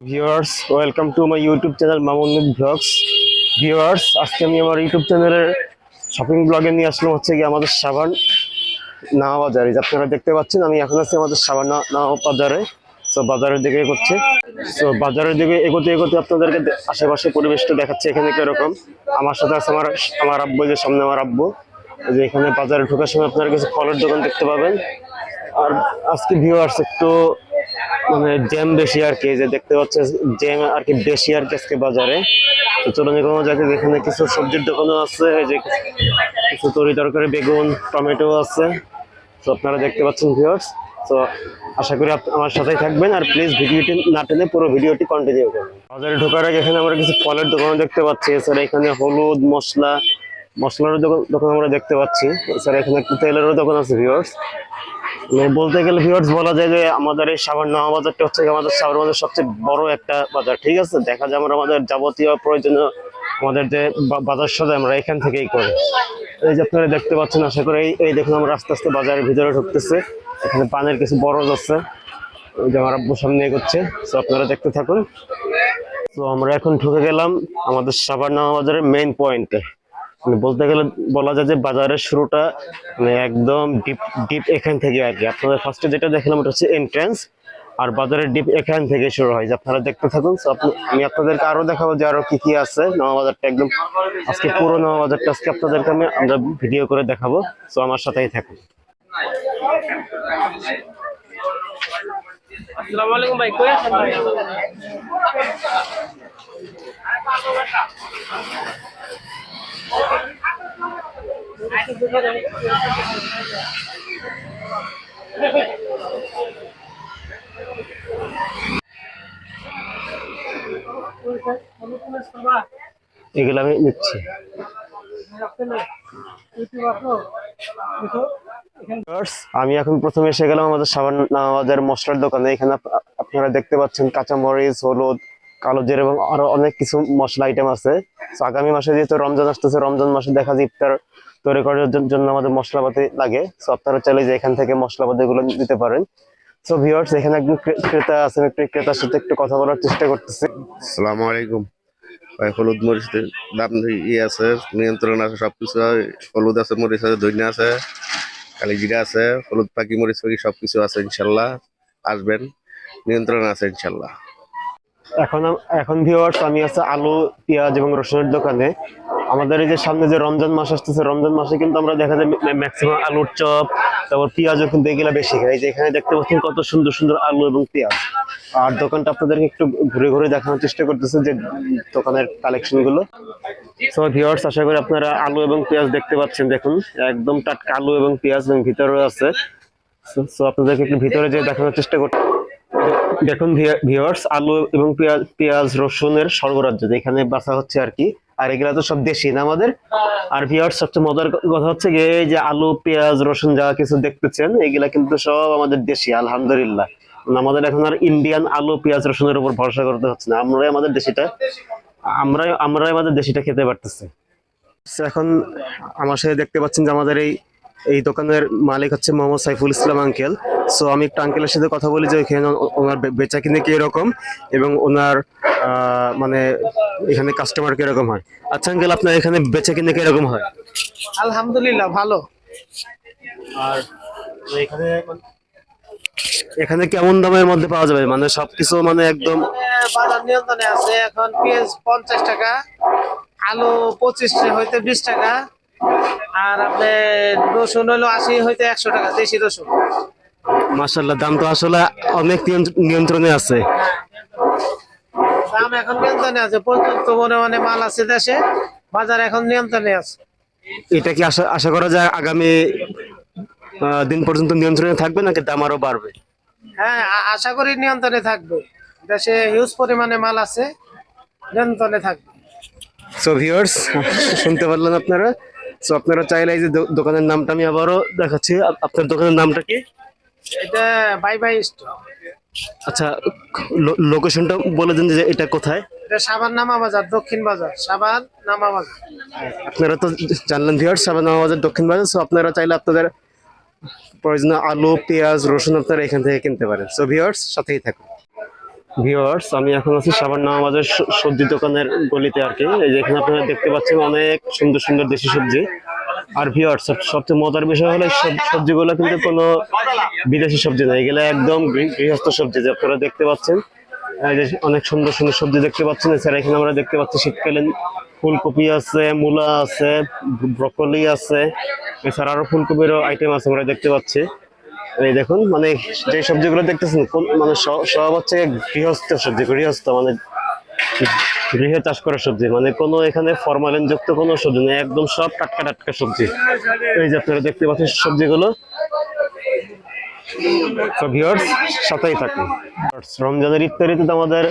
Viewers welcome to my YouTube channel Mamun blogs. Viewers আজকে আমি আমার ইউটিউব চ্যানেলের শপিং ব্লগে নিয়ে আসলাম হচ্ছে কি আমাদের সাবান নাওয়া বাজারে। আপনারা দেখতে পাচ্ছেন আমি এখন আছি আমাদের সাবান নাওয়া বাজারে। সো বাজারের দিকে এগোচ্ছে। সো বাজারের দিকে এগোতে এগোতে আপনাদেরকে আশেপাশে পরিবেশটা দেখাচ্ছে এখানে কিরকম। আমার সাথে আছে আমার আমার আব্বু, যে সামনে আমার আব্বু। যে এখানে বাজারে ঢোকার সময় আপনারা কিছু ফলের দোকান দেখতে পাবেন। আর আজকে ভিউয়ার্স একটু মানে জ্যাম বেশি আর কি, যে দেখতে পাচ্ছেন জ্যাম আর কি বেশি আর কি আজকে বাজারে। তো চলুন কোনো জায়গায় এখানে কিছু সবজির দোকানও আছে, এই যে কিছু তরি তরকারি, বেগুন, টমেটো আছে। তো আপনারা দেখতে পাচ্ছেন ভিউয়ার্স। তো আশা করি আমার সাথেই থাকবেন, আর প্লিজ ভিডিওটি না টেনে পুরো ভিডিওটি কন্টিনিউ করবেন। বাজারে ঢোকার আগে এখানে আমরা কিছু ফলের দোকান দেখতে পাচ্ছি। এছাড়া এখানে হলুদ মশলার দোকান আমরা দেখতে পাচ্ছি। এছাড়া এখানে একটু তেলেরও দোকান আছে ভিউয়ার্স। বলতে গেলে ভিউয়ার্স বলা যায় যে আমাদের এই সাভার নাওয়া বাজারটা হচ্ছে আমাদের সাভার বাজার সবচেয়ে বড় একটা বাজার। ঠিক আছে, দেখা যায় আমরা আমাদের যাবতীয় প্রয়োজনীয় আমাদের যে বাজার সদাই আমরা এখান থেকেই করি। এই যে আপনারা দেখতে পাচ্ছেন, আশা করি এই দেখুন আমরা আস্তে আস্তে বাজারের ভিতরে ঢুকতেছে। এখানে পানের কিছু বরজ আছে, ওই যে আমার আব্বু সামনে এগোচ্ছে। তো আপনারা দেখতে থাকুন। তো আমরা এখন ঢুকে গেলাম আমাদের সাভার নাওয়া বাজারের মেইন পয়েন্টে। বলতে গেলে বলা যায় যে বাজারের শুরুটা মানে একদম ডিপ ডিপ এখান থেকে আর কি। আপনাদের ফার্স্টে যেটা দেখলাম ওটা হচ্ছে এন্ট্রান্স, আর বাজারের ডিপ এখান থেকে শুরু হয়। যে আপনারা দেখতে থাকুন। আমি আপনাদেরকে আরো দেখাবো যে আরো কি কি আছে নওয়া বাজারটা একদম। আজকে পুরো নওয়া বাজারটা আজকে আপনাদেরকে আমরা ভিডিও করে দেখাবো। তো আমার সাথেই থাকুন। আসসালামু আলাইকুম ভাই, কই আছেন ভাই? এগুলো আমি নিচ্ছি। আমি এখন প্রথমে এসে গেলাম আমাদের সাবান নাওয়াবাজার মশলার দোকানে। এখানে আপনারা দেখতে পাচ্ছেন কাঁচামরিচ, হলুদ, কালো জিরা এবং আরো অনেক কিছু মশলা আইটেম আছে। তো আগামী মাসে যেহেতু রমজান আসতেছে, রমজান মাসে দেখা যায় ইফতার তৈরি করার জন্য আমাদের মশলাপাতি লাগে। তো আপনারা চাইলে যে এখান থেকে মশলাপাতি গুলো দিতে পারেন। তো ভিউয়ার্স এখানে একজন ক্রেতা আছেন, একটু ক্রেতার সাথে একটু কথা বলার চেষ্টা করতেছি। আসসালামু আলাইকুম ভাই। হলুদ মরিচের দাম আছে, নিয়ন্ত্রণ আছে, সবকিছু হলুদ আছে, মরিচ আছে, ধনিয়া আছে, কালি জিরা আছে, হলুদ পাখি, মরিচ পাখি সবকিছু আছে। ইনশাল্লাহ আসবেন, নিয়ন্ত্রণ আছে ইনশাল্লাহ। এখন ভিউয়ার্স আমি আছে আলু, পেঁয়াজ এবং রসুনের দোকানে। আমাদের এই যে সামনে যে রমজান মাস আসতেছে, রমজান মাসে কিন্তু আমরা দেখা যায় ম্যাক্সিমাম আলুর চপ, তারপর পেঁয়াজও কিন্তু এগুলা বেশি খাই। যে এখানে দেখতে পাচ্ছেন কত সুন্দর সুন্দর আলু এবং পেঁয়াজ। আর দোকানটা আপনাদেরকে একটু ঘুরে ঘুরে দেখানোর চেষ্টা করতেছে যে দোকানের কালেকশন গুলো। সো ভিউয়ার্স আশা করি আপনারা আলু এবং পেঁয়াজ দেখতে পাচ্ছেন। দেখুন একদম টাটকা আলু এবং পেঁয়াজ, এবং ভিতরে আছে। সো আপনাদেরকে একটু ভিতরে যে দেখানোর চেষ্টা করতে দেখুন ভিউয়ার্স, আলু এবং পেঁয়াজ রসুনের স্বর্গরাজ্য এখানে বাসা হচ্ছে আর কি। আর এগুলা তো সব দেশি না আমাদের। আর ভিউয়ার্স সবচেয়ে মজার কথা হচ্ছে যে এই যে আলু, পেঁয়াজ, রসুন যা কিছু দেখতেছেন এগুলা কিন্তু সব আমাদের দেশি, আলহামদুলিল্লাহ। আমাদের এখন আর ইন্ডিয়ান আলু, পেঁয়াজ, রসুনের উপর ভরসা করতে হচ্ছে না। আমরাই আমাদের দেশিটা খেতে পারতেছি। এখন আমার সাথে দেখতে পাচ্ছেন যে আমাদের এই দোকানের মালিক হচ্ছে মোহাম্মদ সাইফুল ইসলাম আঙ্কেল। সো আমি একটু আঙ্কেলের সাথে কথা বলি যে এখানে ওনার বেচা কিনে কিরকম এবং ওনার মানে এখানে কাস্টমার কিরকম হয়। আচ্ছা আঙ্কেল, আপনার এখানে বেচা কিনে কিরকম হয়? আলহামদুলিল্লাহ ভালো। আর এখানে কেমন দামের মধ্যে পাওয়া যাবে, মানে সবকিছু মানে একদম বাজার নিয়ন্ত্রণে আছে। এখন পেঁয়াজ 50 টাকা, আলু 25 হইতে 20 টাকা, আর আপনার রসুন হলো 80 হইতে 100 টাকা, দেশি রসুন। মাশাআল্লাহ, দাম তো আসলে অনেক নিয়ন্ত্রণে আছে। দাম এখন নিয়ন্ত্রণে আছে, পর্যাপ্ত পরিমাণে মাল আছে দেশে, বাজার এখন নিয়ন্ত্রণে আছে। এটা কি আশা করা যায় আগামী দিন পর্যন্ত নিয়ন্ত্রণে থাকবে, নাকি দাম আরো বাড়বে? হ্যাঁ, আশা করি নিয়ন্ত্রণে থাকবে। দেশে হিউজ পরিমাণে মাল আছে, নিয়ন্ত্রণে থাকবে। সো ভিউয়ার্স শুনতে পারলেন আপনারা। সো আপনারা চাইলে এই যে দোকানের নামটা আমি আবারও দেখাচ্ছি। আপনার দোকানের নামটা কি? এটা বাই বাই স্টোর। আচ্ছা, লোকেশনটা বলে দিন যে এটা কোথায়। এটা সাবান নামা বাজার, দক্ষিণ বাজার, সাবান নামা বাজার। আপনারা তো জানলেন ভিউয়ার্স, সাবান নামা বাজার, দক্ষিণ বাজার। সো আপনারা চাইলে আপনাদের প্রয়োজনীয় আলু, পেঁয়াজ, রসুন আপনারা এখান থেকে কিনতে পারেন। সো ভিউয়ার্স সাথেই থাকুন। ভিউয়ার্স, আমি এখন আছি সাভার নামাবাজার সবজি দোকানের গলিতে আর কি। এই যে এখানে আপনারা দেখতে পাচ্ছেন অনেক সুন্দর সুন্দর দেশি সবজি। আর ভিউয়ার্স, সবচেয়ে মজার বিষয় হলো এই সবজিগুলো কিন্তু কোনো বিদেশি সবজি না, এগুলো একদম গৃহস্থ সবজি যে আপনারা দেখতে পাচ্ছেন। এই যে অনেক সুন্দর সুন্দর সবজি দেখতে পাচ্ছেন। এছাড়া এখানে আমরা দেখতে পাচ্ছি শীতকালীন ফুলকপি আছে, মূলা আছে, ব্রকলি আছে, এছাড়া আরো ফুলকপিরও আইটেম আছে আমরা দেখতে পাচ্ছি। এই দেখুন, মানে যে সবজিগুলো দেখতেছেন মানে সব হচ্ছে গৃহস্থ সবজি, গৃহস্থ মানে গৃহে চাষ করা সবজি, মানে কোনো এখানে ফরমালিন যুক্ত কোনো সবজি নেই, একদম সব টাটকা টাটকা সবজি। এই যে আপনারা দেখতে পাচ্ছেন সবজিগুলো। তো ভিউয়ার্স, সাথেই থাকুন। রমজানের ইফতারিতে তো আমাদের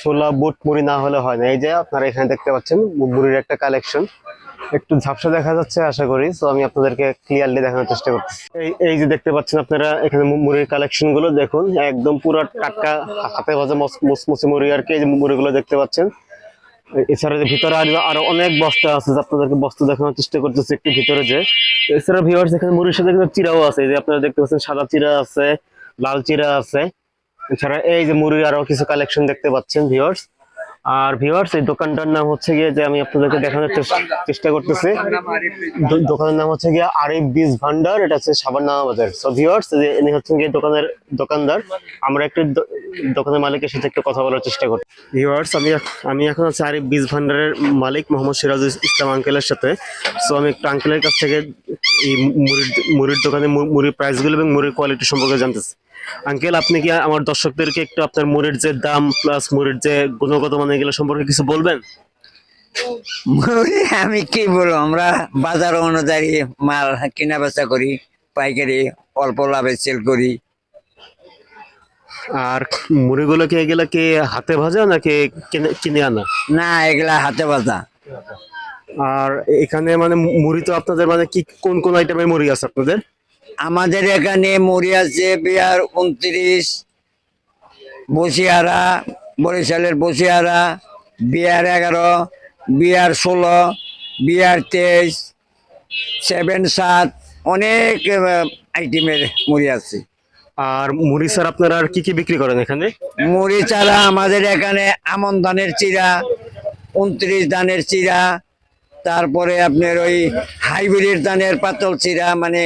ছোলা বুট মুড়ি না হলে হয় না। এই যে আপনারা এখানে দেখতে পাচ্ছেন মুড়ির একটা কালেকশন, একটু ঝাপসা দেখা যাচ্ছে আশা করি, তো আমি আপনাদেরকে ক্লিয়ারলি দেখানোর চেষ্টা করতেছি। এই যে দেখতে পাচ্ছেন আপনারা এখানে মুড়ির কালেকশন গুলো দেখুন, একদম পুরো টাটকা হাতে ভাজা মুসমুসি মুড়ি আর কি। এই যে মুড়িগুলো দেখতে পাচ্ছেন। এছাড়া যে ভিতরে আরো অনেক বস্তা আছে, আপনাদেরকে বস্তা দেখানোর চেষ্টা করতেছি একটু ভিতরে যে। এছাড়া ভিউয়ার্স, এখানে মুড়ির সাথে কিন্তু চিরাও আছে, এই যে আপনারা দেখতে পাচ্ছেন সাদা চিরা আছে, লাল চিরা আছে। এছাড়া এই যে মুড়ির আরো কিছু কালেকশন দেখতে পাচ্ছেন ভিউয়ার্স। আর ভিউয়ার্স, এই দোকানটার নাম হচ্ছে গিয়ে, যে আমি আপনাদেরকে দেখানোর চেষ্টা করতেছি, দোকানের নাম হচ্ছে গিয়ে আরিফ বীজ ভান্ডার, এটা হচ্ছে সাভার নামাবাজার। সো ভিউয়ার্স, ইনি হচ্ছেন গিয়ে দোকানদার। আমরা একটু দোকানের মালিকের সাথে একটু কথা বলার চেষ্টা করি। ভিউয়ার্স, আমি এখন আছি আরিফ বীজ ভান্ডারের মালিক মোহাম্মদ সিরাজুল ইসলাম আঙ্কেলের সাথে। সো আমি একটু আঙ্কেলের কাছ থেকে এই মুড়ির দোকানে মুড়ির প্রাইসগুলো এবং মুড়ির কোয়ালিটি সম্পর্কে জানতেছি। আঙ্কেল, আপনি কি আমার দর্শকদেরকে একটু আপনার মুড়ির যে দাম প্লাস মুড়ির যে গুণগত মান এগুলো সম্পর্কে কিছু বলবেন? আমি কি বলবো, আমরা বাজার অনুযায়ী মাল কিনা বেচা করি, পাইকারি অল্প লাভে সেল করি। আর মুড়িগুলো কি এগুলা কি হাতে ভাজা নাকি কিনে আনা? না, এগুলা হাতে বাজা। আর এখানে মানে মুড়ি তো আপনাদের মানে কি কোন কোন আইটেমের মুড়ি আছে আপনাদের? আমাদের এখানে মুড়ি আছে বিয়ার 29, বসিয়ারা, বরিশালের বসিয়ারা, বিয়ার 11, বিয়ার 16, বিয়ার 23, 7-7, অনেক আইটেমের মুড়ি আছে। আর মুড়ি স্যার আপনারা আর কি কি বিক্রি করেন এখানে? মুড়ি ছাড়া আমাদের এখানে আমন ধানের চিরা, 29 ধানের চিরা, তারপরে আপনার ওই হাইব্রিড ধানের পাতল চিরা, মানে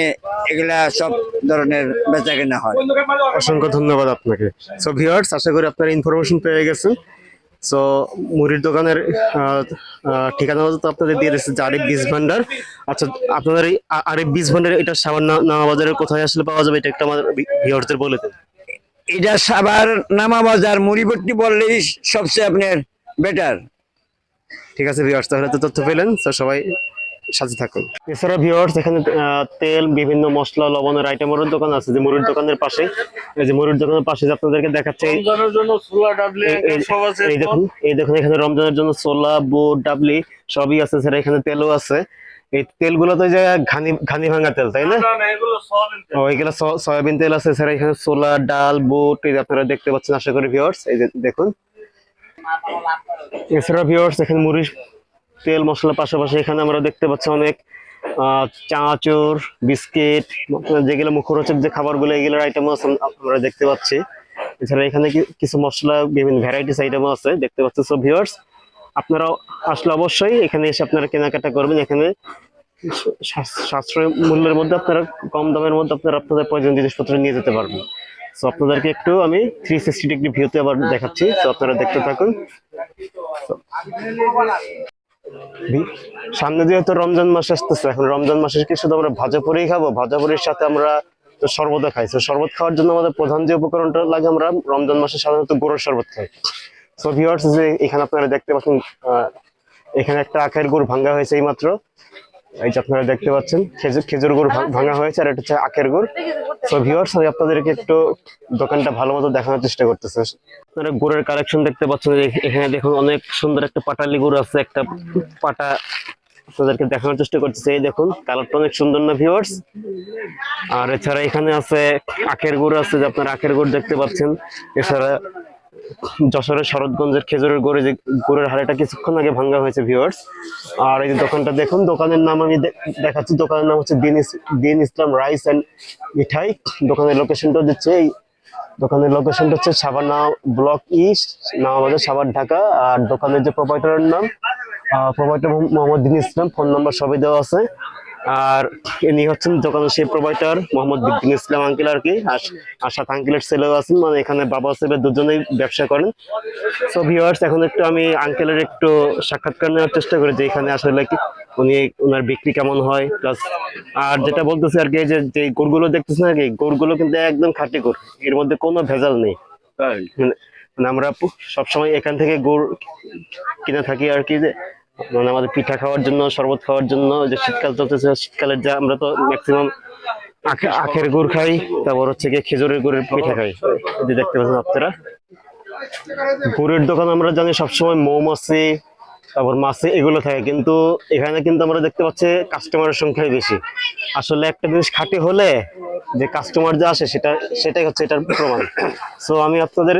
এগুলা সব ধরনের বেচা কেনা হয়। অসংখ্য ধন্যবাদ আপনাকে। সো ভিউয়ার্স, আশা করি আপনারা ইনফরমেশন পেয়ে গেছেন। সো মুড়ির দোকানের ঠিকানা তো আপনাদের দিয়ে দিচ্ছে, আরিফ বীজ ভান্ডার। আচ্ছা, আপনাদের এই আরিফ বীজ ভান্ডার এটা সাভার নামাবাজারের কোথায় আসলে পাওয়া যাবে, এটা একটু আমাদের ভিউয়ার্সদের বলে দেন। এটা সাভার নামাবাজার মুড়িপট্টি বললেই সবচেয়ে আপনার বেটার। ঠিক আছে ভিউয়ার্স, তাহলে তো তথ্য পেলেন, তো সবাই সাথে থাকুন। এছাড়া ভিউয়ার্স, এখানে তেল, বিভিন্ন মশলা, লবণের আইটেমের দোকান আছে, যে মুড়ির দোকানের পাশে। এই যে মুড়ির দোকানের পাশে যে আপনাদেরকে দেখাচ্ছে, এই দেখুন এখানে রমজানের জন্য ছোলা, বুট, ডাবলি সবই আছে। এছাড়া এখানে তেলও আছে। এই তেলগুলো তো যে ঘানি ভাঙা তেল, তাই না? ও, এগুলো সয়াবিন তেল আছে। এছাড়া এখানে ছোলা, ডাল, বুট এই যে আপনারা দেখতে পাচ্ছেন আশা করি ভিউয়ার্স, এই যে দেখুন। এছাড়া ভিউয়ার্স, এখানে মুড়ির তেল মশলার পাশাপাশি এখানে আমরা দেখতে পাচ্ছি অনেক চানাচুর, বিস্কিট, যেগুলো মুখরোচক যে খাবারগুলো, এগুলোর আইটেমও আছে আমরা দেখতে পাচ্ছি। এছাড়া এখানে কিছু মশলা, বিভিন্ন ভ্যারাইটিস আইটেমও আছে দেখতে পাচ্ছি। সো ভিউয়ার্স, আপনারা আসলে অবশ্যই এখানে এসে আপনারা কেনাকাটা করবেন। এখানে সাশ্রয় মূল্যের মধ্যে আপনারা, কম দামের মধ্যে আপনারা আপনাদের প্রয়োজনীয় জিনিসপত্র নিয়ে যেতে পারবেন। সো আপনাদেরকে একটু আমি 360 ডিগ্রি ভিউতে আবার দেখাচ্ছি, তো আপনারা দেখতে থাকুন। সামনে যেহেতু রমজান মাস আসতেছে, এখন রমজান মাসে কি শুধু আমরা ভাজাপুরিই খাবো? ভাজাপুরির সাথে আমরা তো শরবতও খাই। তো শরবত খাওয়ার জন্য আমাদের প্রধান যে উপকরণটা লাগে, আমরা রমজান মাসে সাধারণত গুড়ের শরবত খাই। সো ভিউয়ার্স, যে এখানে আপনারা দেখতে পাচ্ছেন, এখানে একটা আখের গুড় ভাঙা হয়েছে এই মাত্র। এই যে আপনারা দেখতে পাচ্ছেন খেজুর গুড় ভাঙা হয়েছে, আর এটা হচ্ছে আখের গুড়। সো ভিউয়ার্স, আমি আপনাদেরকে একটু দোকানটা ভালো মতো দেখানোর চেষ্টা করতেছি। আপনারা গুড়ের কালেকশন দেখতে পাচ্ছেন, এখানে দেখুন অনেক সুন্দর একটা পাটালি গুড় আছে, একটা পাটা আপনাদেরকে দেখানোর চেষ্টা করতেছি। এই দেখুন, কালারটা অনেক সুন্দর না ভিউয়ার্স? আর এছাড়া এখানে আছে আখের গুড় আছে, যে আপনারা আখের গুড় দেখতে পাচ্ছেন। এছাড়া যশোরের শরৎগঞ্জের খেজুরের গুড়ে, যে গুড়ের হাড়িটা কিছুক্ষণ আগে ভাঙা হয়েছে ভিউয়ার্স। আর এই যে দোকানটা দেখুন, দোকানের নাম আমি দেখাচ্ছি, দোকানের নাম হচ্ছে দিন ইসলাম রাইস এন্ড মিঠাই। দোকানের লোকেশনটা দিচ্ছে দোকানের লোকেশনটা হচ্ছে সাভার ব্লক ইস্ট, নামাবাজার, সাভার, ঢাকা। আর দোকানের যে প্রোপাইটারের নাম, প্রোপাইটার মোহাম্মদ দিন ইসলাম, ফোন নাম্বার সবই দেওয়া আছে। আর ইনি হচ্ছেন দোকানের সেই প্রোপাইটার মোহাম্মদ দিন ইসলাম আঙ্কেল আর কি। আর সাথে আঙ্কেলের ছেলেও আছেন, মানে এখানে বাবা ছেলে দুজনেই ব্যবসা করেন। সো ভিউয়ার্স, এখন একটু আমি আঙ্কেলের একটু সাক্ষাৎকার নেওয়ার চেষ্টা করি যে এখানে আসলে কি ওনার বিক্রি কেমন হয়, প্লাস আর যেটা বলতেছে আর কি, যে গরুগুলো দেখতেছেন আর কি, গরুগুলো কিন্তু একদম খাঁটি গরু, এর মধ্যে কোনো ভেজাল নেই। মানে আমরা সবসময় এখান থেকে গরু কিনে থাকি আর কি, যে মানে আমাদের পিঠা খাওয়ার জন্য, শরবত খাওয়ার জন্য। যে শীতকাল চলতেছে, শীতকালের যে আমরা তো ম্যাক্সিমাম আখের গুড় খাই, তারপর হচ্ছে গিয়ে খেজুরের গুড়ের পিঠা খাই। যে দেখতে পাচ্ছেন আপনারা, গুড়ের দোকান আমরা জানি সবসময় মৌমাছি, তারপর মাছে এগুলো থাকে, কিন্তু এখানে কিন্তু আমরা দেখতে পাচ্ছি কাস্টমারের সংখ্যাই বেশি। আসলে একটা জিনিস খাঁটি হলে যে কাস্টমার যে আসে, সেটাই হচ্ছে এটার প্রমাণ। সো আমি আপনাদের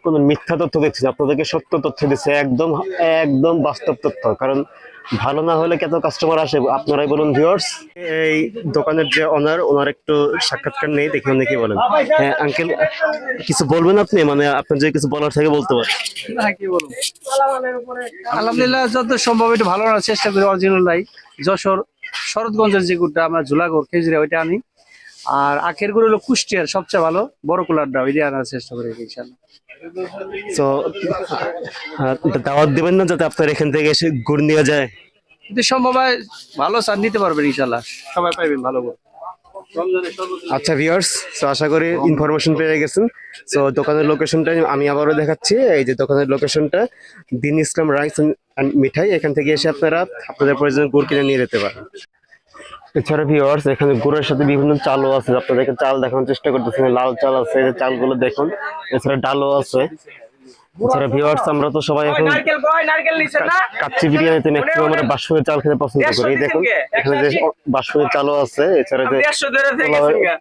কোনো মিথ্যা তথ্য দিচ্ছি না, আপনাদেরকে সত্য তথ্য দিচ্ছি, একদম একদম বাস্তব তথ্য। কারণ ভালো না হলে কত কাস্টমার আসে, আপনারাই বলুন ভিউয়ার্স। এই দোকানের যে ওনার একটু সাক্ষাৎকার নেই, দেখি উনি কি বলেন। হ্যাঁ আঙ্কেল, কিছু বলবেন আপনি? মানে আপনার যদি কিছু বলার থাকে বলতে পারেন। কি বলবো, আলহামদুলিল্লাহ যত সম্ভব একটু ভালো রাখার চেষ্টা করি। অরিজিনাল লাই যশোর শরৎগঞ্জের যে গুড়টা আমরা ঝুলাগড় খেজুরি ওইটা আনি। আর আখের গুড় হলো কুষ্টিয়ার সবচেয়ে ভালো বড় কুলারটা, ওইটা আনার চেষ্টা করি ইনশাল্লাহ। তো দাওয়াত দিবেন না যাতে আপনার এখান থেকে এসে গুড় নিয়ে যায়? যদি সম্ভব হয় ভালো স্যার নিতে পারবেন ইনশাল্লাহ, সবাই পাইবেন ভালো গুড়। আচ্ছা ভিউয়ার্স, তো আশা করি ইনফরমেশন পেয়ে গেছেন। তো দোকানের লোকেশনটা আমি আবারও দেখাচ্ছি। এই যে দোকানের লোকেশনটা, দিন ইসলাম রাইস অ্যান্ড মিঠাই। এখান থেকে এসে আপনারা আপনাদের প্রয়োজনীয় গুড় কিনে নিয়ে যেতে পারেন। এছাড়া ভিউয়ার্স, এখানে গুড়ের সাথে বিভিন্ন চালও আছে, আপনাদেরকে চাল দেখানোর চেষ্টা করতেছেন। লাল চাল আছে, এই যে চালগুলো দেখুন। এছাড়া ডালও আছে। এছাড়া ভিউয়ার্স, আমরা তো সবাই এখন কাচ্চি বিরিয়ানিতে ম্যাক্সিমাম আমরা বাসমতি চাল খেতে পছন্দ করি। এই দেখুন এখানে যে বাসমতি চালও আছে, এছাড়া যে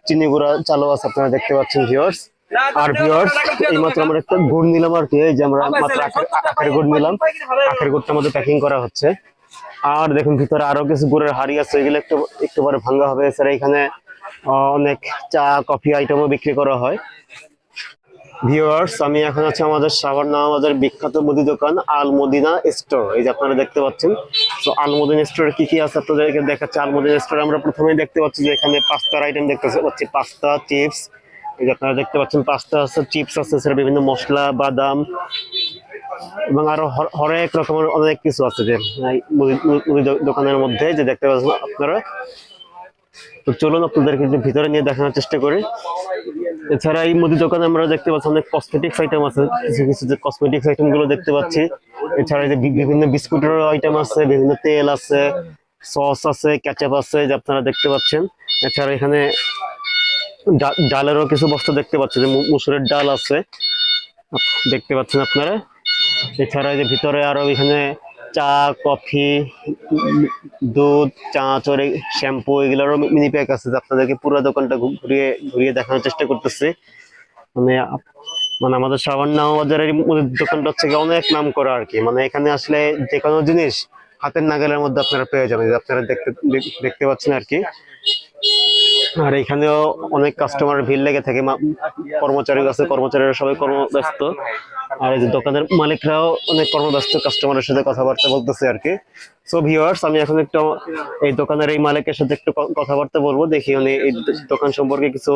চিনি গুঁড়া চালও আছে, আপনারা দেখতে পাচ্ছেন ভিউয়ার্স। আর ভিউয়ার্স, এইমাত্র আমরা একটা গুড় নিলাম আর কি, এই যে আমরা মাত্র আখের গুড় নিলাম। আখের গুড়টা আমাদের প্যাকিং করা হচ্ছে। আর দেখুন ভিতরে আরো কিছু গুড়ের হাড়ি আছে, এগুলো একটু পরে ভাঙা হবে। এছাড়া এখানে অনেক চা কফি আইটেমও বিক্রি করা হয়। ভিউয়ার্স, আমি এখন আছি আমাদের সাভার নামাবাজার বিখ্যাত মুদি দোকান আল মদিনা স্টোর। এই যে আপনারা দেখতে পাচ্ছেন। তো আল মদিনা স্টোরে কি কি আছে আপনাদেরকে দেখাচ্ছি। আল মদিনা স্টোরে আমরা প্রথমেই দেখতে পাচ্ছি যে এখানে পাস্তার আইটেম দেখতে পাচ্ছি, পাস্তা, চিপস। এই যে আপনারা দেখতে পাচ্ছেন পাস্তা আছে, চিপস আছে, এছাড়া বিভিন্ন মশলা, বাদাম এবং আরো হরেক রকমের অনেক কিছু আছে যে মুদি দোকানের মধ্যে, যে দেখতে পাচ্ছেন আপনারা। তো চলুন আপনাদেরকে ভিতরে নিয়ে দেখানোর চেষ্টা করি। এছাড়া এই মুদি দোকানে আমরা দেখতে পাচ্ছি অনেক কসমেটিক্স আইটেম আছে, কিছু কিছু যে কসমেটিক্স আইটেম গুলো দেখতে পাচ্ছি। এছাড়া যে বিভিন্ন বিস্কুটের আইটেম আছে, বিভিন্ন তেল আছে, সস আছে, কেচাপ আছে, যে আপনারা দেখতে পাচ্ছেন। এছাড়া এখানে ডালেরও কিছু বস্তা দেখতে পাচ্ছি, যে মুসুরের ডাল আছে, দেখতে পাচ্ছেন আপনারা। এছাড়া যে ভিতরে আরো এখানে চা, কফি, দুধ, চানাচুর, শ্যাম্পু এগুলোরও মিনি প্যাক আছে। আপনাদেরকে পুরো দোকানটা ঘুরিয়ে ঘুরিয়ে দেখানোর চেষ্টা করতেছি। মানে আমাদের সাভার নামাবাজারের দোকানটা হচ্ছে অনেক নাম করা আর কি। মানে এখানে আসলে যে কোনো জিনিস হাতের নাগালের মধ্যে আপনারা পেয়ে যাবেন, আপনারা দেখতে পাচ্ছেন আর কি। আর এখানেও অনেক কাস্টমারের ভিড় লেগে থাকে, কর্মচারী আছে, কর্মচারীরা সবাই কর্মব্যস্ত। আর এই যে দোকানের মালিকরাও অনেক কর্মব্যস্ত, কাস্টমারের সাথে কথাবার্তা বলতেছে আর কি। সো ভিউয়ার্স, আমি এখন একটু এই দোকানের এই মালিকের সাথে একটু কথাবার্তা বলবো, দেখি উনি এই দোকান সম্পর্কে কিছু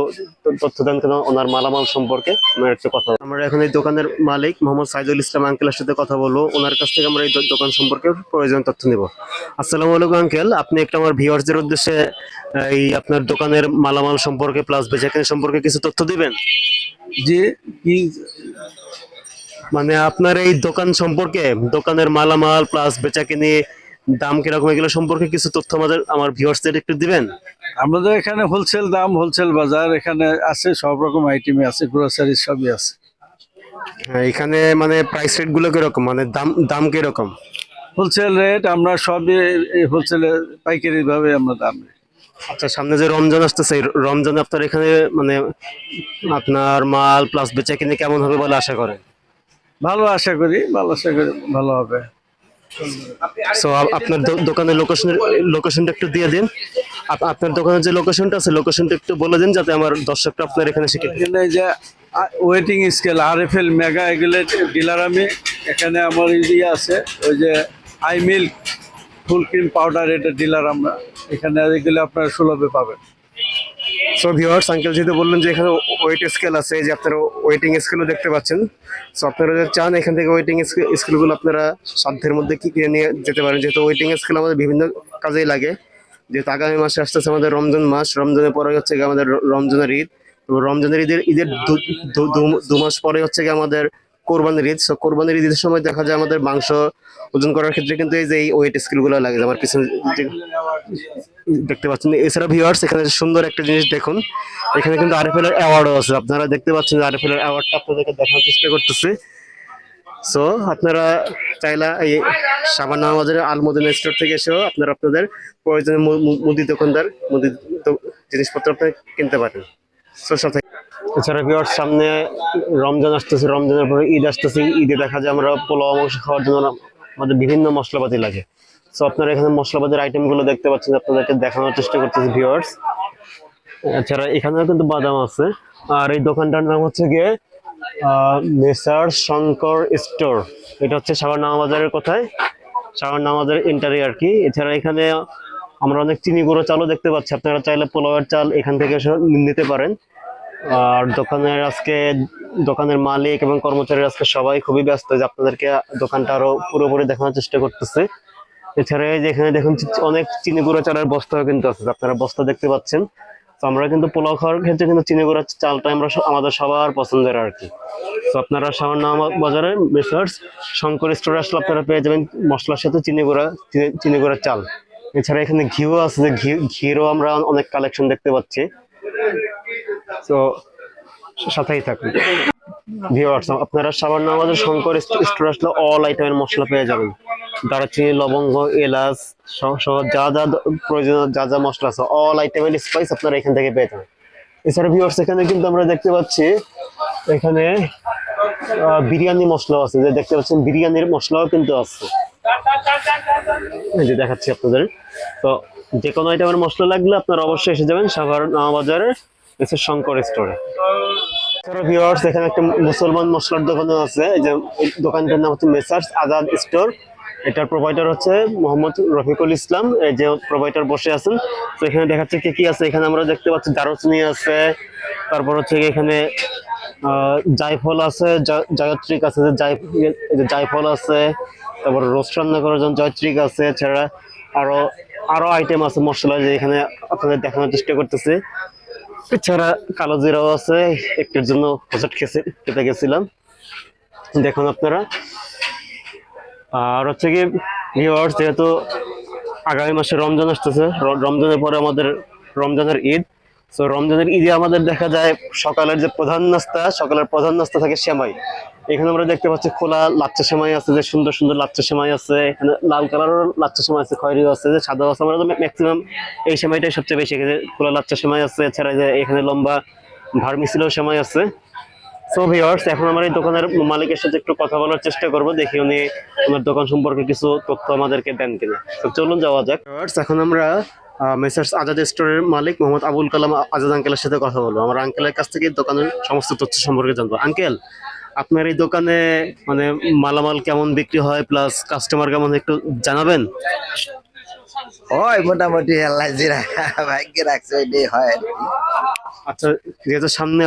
তথ্য দেন কেন, ওনার মালামাল সম্পর্কে ওনার একটু কথা। আমরা এখন এই দোকানের মালিক মোহাম্মদ সাইদুল ইসলাম আঙ্কেলের সাথে কথা বলবো, ওনার কাছ থেকে আমরা এই দোকান সম্পর্কে প্রয়োজনীয় তথ্য নিব। আসসালামু আলাইকুম আঙ্কেল, আপনি একটু আমার ভিউয়ার্সদের উদ্দেশ্যে এই আপনার দোকানের মালামাল সম্পর্কে প্লাস বেচাকেনা সম্পর্কে কিছু তথ্য দিবেন? যে কি মানে আপনার এই দোকান সম্পর্কে, দোকানের মালামাল প্লাস বেচাকেনি, দাম কিরকম, এগুলো সম্পর্কে কিছু তথ্য আমার ভিউয়ার্সদের একটু দিবেন? আমাদের এখানে হোলসেল দাম, হোলসেল বাজার, এখানে আছে সব রকম আইটেমে আছে, গ্রোসারি সবই আছে। হ্যাঁ, এখানে মানে প্রাইস রেট গুলো কিরকম, মানে দাম কিরকম? হোলসেল রেট আমরা সবই হোলসেলে পাইকারি ভাবে আমরা দাম দিই। আচ্ছা, সামনে যে রমজান আসতেছে, রমজানে আপনার এখানে মানে আপনার মাল প্লাস বেচাকেনি কেমন হবে বলে আশা করেন? ভালো আশা করি, ভালো হবে। সো আপনার দোকানের লোকেশনটা একটু দিয়ে দিন। আপনার দোকানের যে লোকেশনটা আছে লোকেশনটা একটু বলে দিন যাতে আমার দর্শকরা আপনার এখানে শিখে। এখানে যে ওয়েটিং স্কেল RFL মেগা এগুলো ডিলার আমি। এখানে আমার ইয়ে আছে ওই যে I milk full cream powder, এটা ডিলার আমরা। এখানে এগুলো আপনারা সুলভে পাবেন। সো ভিউয়ার্স, আঙ্কেল যেহেতু বললেন যে এখানে ওয়েট স্কেল আছে, এই যে আপনারা ওয়েটিং স্কেলও দেখতে পাচ্ছেন। সো আপনারা যদি চান এখান থেকে ওয়েটিং স্কেলগুলো আপনারা সাধ্যের মধ্যে কি কিনে নিয়ে যেতে পারেন, যেহেতু ওয়েটিং স্কেল আমাদের বিভিন্ন কাজেই লাগে। যেহেতু আগামী মাসে আসতেছে আমাদের রমজান মাস, রমজানের পরে হচ্ছে গিয়ে আমাদের রমজানের ঈদ। তো রমজানের ঈদের দু মাস পরে হচ্ছে গিয়ে আমাদের কোরবানির ঈদ। সো কোরবানির ঈদের সময় দেখা যায় আমাদের মাংস ওজন করার ক্ষেত্রে কিন্তু এই যে এই ওয়েট স্কেলগুলো লাগে, আমার পিছনে দেখতে পাচ্ছেন। এছাড়া ভিউয়ার্স এখানে সুন্দর একটা জিনিস দেখুন, এখানে কিন্তু RFL এর অ্যাওয়ার্ডও আছে। আপনারা দেখতে পাচ্ছেন RFL এর অ্যাওয়ার্ডটা আপনাদেরকে দেখানোর চেষ্টা করতেছি। সো আপনারা চাইলে এই শাবানা বাজারের আলমদিনা স্টোর থেকে এসেও আপনারা আপনাদের প্রয়োজনীয় মুদি দোকানদার মুদি জিনিসপত্র আপনারা কিনতে পারেন। সো সাথে এছাড়া ভিউয়ার্স সামনে রমজান আসতেছে, রমজানের পরে ঈদ আসতেছে। ঈদে দেখা যায় আমরা পোলাও মাংস খাওয়ার জন্য আমাদের বিভিন্ন মশলাপাতি লাগে। সো আপনারা এখানে মশলাপাতির আইটেমগুলো দেখতে পাচ্ছেন, আপনাদেরকে দেখানোর চেষ্টা করতেছি ভিউয়ার্স। এছাড়া এখানেও কিন্তু বাদাম আছে। আর এই দোকানটার নাম হচ্ছে গিয়ে মেসার্স শঙ্কর স্টোর। এটা হচ্ছে শাবানা বাজারের কোথায়, শাবানা বাজারের এন্টারি আর কি। এছাড়া এখানে আমরা অনেক চিনি গুঁড়ো চালও দেখতে পাচ্ছি, আপনারা চাইলে পোলাওয়ের চাল এখান থেকে নিতে পারেন। আর দোকানের মালিক এবং কর্মচারীরা আজকে সবাই খুবই ব্যস্ত, যে আপনাদেরকে দোকানটা আরো পুরোপুরি দেখানোর চেষ্টা করতেছে। এছাড়া এই যে এখানে দেখুন অনেক চিনি গুঁড়ো চালের বস্তাও কিন্তু আছে, আপনারা বস্তা দেখতে পাচ্ছেন। তো আমরা কিন্তু পোলাও খাওয়ার ক্ষেত্রে কিন্তু চিনি গুঁড়া চালটা আমরা আমাদের সবার পছন্দের আর কি। তো আপনারা শাবানা বাজারে মেসার্স শঙ্কর স্টোরে আসলে আপনারা পেয়ে যাবেন মশলার সাথে চিনি গুঁড়া চাল। এছাড়া এখানে ঘিও আছে, যে ঘিরও আমরা অনেক কালেকশন দেখতে পাচ্ছি। তো সাথেই থাকুন ভিউয়ার্স, আপনারা শাবানা বাজার শঙ্কর স্টোর আসলে অল আইটেমের মশলা পেয়ে যাবেন। দারুচিনি, লবঙ্গ, এলাচ সহ যা যা প্রয়োজন, যা যা মশলা আছে অল আইটেমের স্পাইস আপনারা এখান থেকে পেয়ে যাবেন। এছাড়া ভিউয়ার্স এখানে কিন্তু আমরা দেখতে পাচ্ছি এখানে বিরিয়ানি মশলাও আছে, যে দেখতে পাচ্ছেন বিরিয়ানির মশলাও কিন্তু আছে, এই যে দেখাচ্ছি আপনাদের। তো যে কোনো আইটেমের মশলা লাগলে আপনারা অবশ্যই এসে যাবেন শাবানা বাজারের শঙ্কর স্টোরে। এছাড়া ভিউয়ার্স এখানে একটা মুসলমান মশলার দোকানও আছে, এই যে দোকানটার নাম হচ্ছে মেসার্স আজাদ স্টোর। এটার প্রোভাইডার হচ্ছে মোহাম্মদ রফিকুল ইসলাম, এই যে প্রোভাইডার বসে আছেন। তো এখানে দেখাচ্ছে কি কি আছে, এখানে আমরা দেখতে পাচ্ছি দারুচিনি আছে, তারপর হচ্ছে এখানে জায়ফল আছে, জয়ত্রিক আছে, যে জায়ফল আছে, তারপর রোস্ট রান্না করার জন্য জয়ত্রিক আছে। এছাড়া আরো আইটেম আছে মশলা, যে এখানে আপনাদের দেখানোর চেষ্টা করতেছে। এছাড়া কালো জিরাও আছে, একটুর জন্য হোঁচট খেতে গেছিলাম, দেখুন আপনারা। আর হচ্ছে কি ভিউয়ার্স, যেহেতু আগামী মাসে রমজান আসতেছে, রমজানের পরে আমাদের রমজানের ঈদ। তো রমজানের ঈদে আমাদের দেখা যায় সকালের প্রধান নাস্তা থাকে সেমাই। এখানে আমরা দেখতে পাচ্ছি খোলা লাচ্চা সেমাই আছে, যে সুন্দর সুন্দর লাচ্চা সেমাই আছে। এখানে লাল কালারের লাচ্চা সেমাই আছে, খয়েরিও আছে, যে সাদা আছে। আমরা তো ম্যাক্সিমাম এই সেমাইটাই সবচেয়ে বেশি, এখানে খোলা লাচ্চা সেমাই আছে। এছাড়া যে এখানে লম্বা ভার্মিসিলেও সেমাই আছে। সো ভিউয়ার্স, এখন আমরা এই দোকানের মালিকের সাথে একটু কথা বলার চেষ্টা করব, দেখি উনি ওনার দোকান সম্পর্কে কিছু তথ্য আমাদেরকে দেন কিনা। তো চলুন যাওয়া যাক। ভিউয়ার্স, এখন আমরা মেসার্স আজাদ স্টোরের মালিক মোহাম্মদ আবুল কালাম আজাদ আঙ্কেলের সাথে কথা বলবো। আমার আঙ্কেলের কাছ থেকে দোকানের সমস্ত তথ্য সম্পর্কে জানবো। আঙ্কেল, আপনার এই দোকানে মানে মালামাল কেমন বিক্রি হয়, প্লাস কাস্টমার কেমন, একটু জানাবেন? হয় মোটামুটি আল্লাহ জিরা ভাগ্যে রাখছে ওইটাই হয় আর কি। আচ্ছা, যেহেতু সামনে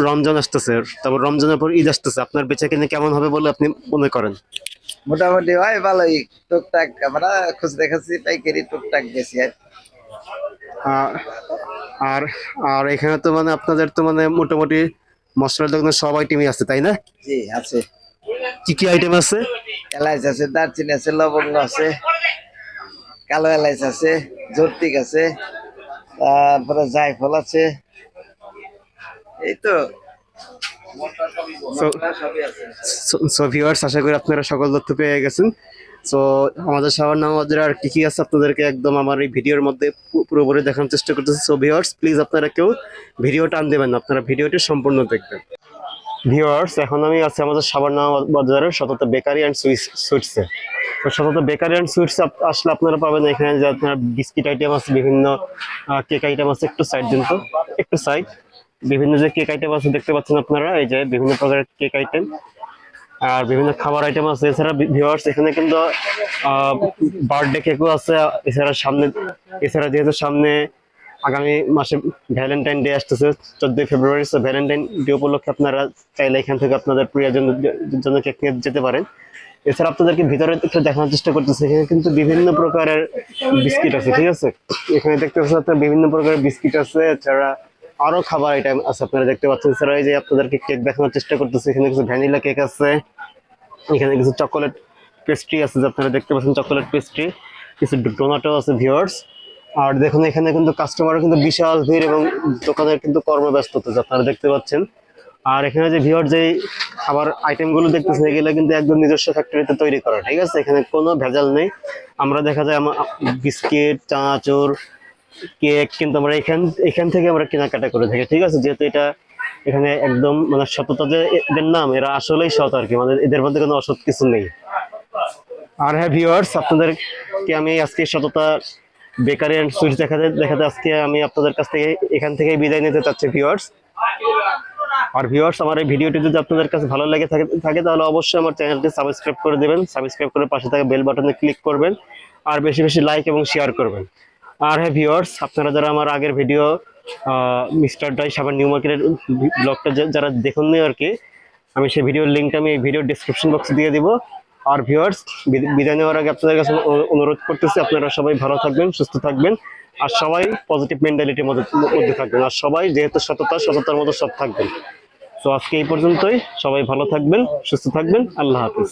রমজান আসতেছে, তারপর রমজানের পর ঈদ আসতেছে, আপনার বেচা কিনে কেমন হবে বলে আপনি মনে করেন? মোটামুটি হয় ভালোই, টুকটাক আমরা খুচরা খাচ্ছি, পাইকারি টুকটাক বেশি আর কি। আর আর এখানে তো মানে আপনাদের তো মানে মোটামুটি মশলার দোকানে সব আইটেমই আছে, তাই না? জি আছে। কি কি আইটেম আছে? এলাচ আছে, দারচিনি আছে, লবঙ্গ আছে, কালো এলাচ আছে, জর্তিক আছে, তারপরে জায়ফল আছে, এই তো সবই আছে। সো ভিউয়ার্স, আশা করি আপনারা সকল তথ্য পেয়ে গেছেন। সো আমাদের শাবানা বাজারে আর কি কি আছে আপনাদেরকে একদম আমার এই ভিডিওর মধ্যে পুরোপুরি দেখানোর চেষ্টা করতেছি। সো ভিউয়ার্স, প্লিজ আপনারা কেউ ভিডিও টান দেবেন না, আপনারা ভিডিওটি সম্পূর্ণ দেখবেন। ভিউয়ার্স, এখন আমি আছি আমাদের শাবানা বাজারের সততা বেকারি অ্যান্ড সুইটসে। তো সাধারণত বেকারি অ্যান্ড সুইটস আসলে আপনারা পাবেন এখানে যে আপনার বিস্কিট আইটেম আছে, বিভিন্ন কেক আইটেম আছে। একটু সাইড দিন তো, একটু সাইড। বিভিন্ন যে কেক আইটেম আছে দেখতে পাচ্ছেন আপনারা, এই যে বিভিন্ন প্রকারের কেক আইটেম আর বিভিন্ন খাবার আইটেম আছে। এছাড়া ভিউয়ার্স এখানে কিন্তু বার্থডে কেকও আছে। এছাড়া যেহেতু সামনে আগামী মাসে ভ্যালেন্টাইন ডে আসতেছে 14 ফেব্রুয়ারি, সো ভ্যালেন্টাইন ডে উপলক্ষে আপনারা চাইলে এখান থেকে আপনাদের প্রিয়জনের জন্য কেক নিয়ে যেতে পারেন। এছাড়া আপনাদেরকে ভিতরে একটু দেখানোর চেষ্টা করতেছি, এখানে কিন্তু বিভিন্ন প্রকারের বিস্কিট আছে, ঠিক আছে। এখানে দেখতে পাচ্ছেন আপনার বিভিন্ন প্রকারের বিস্কিট আছে, এছাড়া আরো খাবার আইটেম আছে আপনারা দেখতে পাচ্ছেন। এছাড়া এই যে আপনাদেরকে কেক দেখানোর চেষ্টা করতেছি, এখানে কিছু ভ্যানিলা কেক আছে, এখানে কিছু চকোলেট পেস্ট্রি আছে যে আপনারা দেখতে পাচ্ছেন, চকোলেট পেস্ট্রি, কিছু ডোনাটও আছে ভিউয়ার্স। আর দেখুন এখানে কিন্তু কাস্টমারের কিন্তু বিশাল ভিড় এবং দোকানের কিন্তু কর্মব্যস্ততা যে আপনারা দেখতে পাচ্ছেন। আর এখানে যে ভিউয়ার যে খাবার আইটেমগুলো দেখতেছেন এগুলো কিন্তু একদম নিজস্ব ফ্যাক্টরিতে তৈরি করা, ঠিক আছে। এখানে কোনো ভেজাল নেই। আমরা দেখা যায় বিস্কিট, চানাচুর, কেক কিন্তু আমরা এখান থেকে আমরা কেনাকাটা করে থাকি, ঠিক আছে। যেহেতু এটা এখানে একদম মানে সততা যে এদের নাম, এরা আসলেই সৎ আর কি, মানে এদের মধ্যে কোনো অসৎ কিছু নেই। আর হ্যাঁ ভিউয়ার্স, আপনাদেরকে আমি আজকে সততা বেকারি অ্যান্ড সুইটস দেখাতে আজকে আমি আপনাদের কাছ থেকে এখান থেকে বিদায় নিতে চাচ্ছি ভিউয়ার্স। আর ভিউয়ার্স, আমার এই ভিডিওটি যদি আপনাদের কাছে ভালো লেগে থাকে তাহলে অবশ্যই আমার চ্যানেলটি সাবস্ক্রাইব করে দেবেন। সাবস্ক্রাইব করে পাশে থাকা বেল বাটনে ক্লিক করবেন আর বেশি বেশি লাইক এবং শেয়ার করবেন। আর হ্যাঁ ভিউয়ার্স, আপনারা যারা আমার আগের ভিডিও মিস্টার ডাই সাবান নিউ মার্কেটের ব্লগটা যারা দেখুননি আর কি, আমি সেই ভিডিওর লিঙ্কটা আমি এই ভিডিও ডিসক্রিপশন বক্সে দিয়ে দিব। আর ভিউয়ার্স, বিদায় নেওয়ার আগে আপনাদের কাছে অনুরোধ করতেছি আপনারা সবাই ভালো থাকবেন, সুস্থ থাকবেন আর সবাই পজিটিভ মেন্টালিটির মধ্যে থাকবেন। আর সবাই যেহেতু সততার মতো সব থাকবেন। তো আজকে এই পর্যন্তই, সবাই ভালো থাকবেন, সুস্থ থাকবেন, আল্লাহ হাফিজ।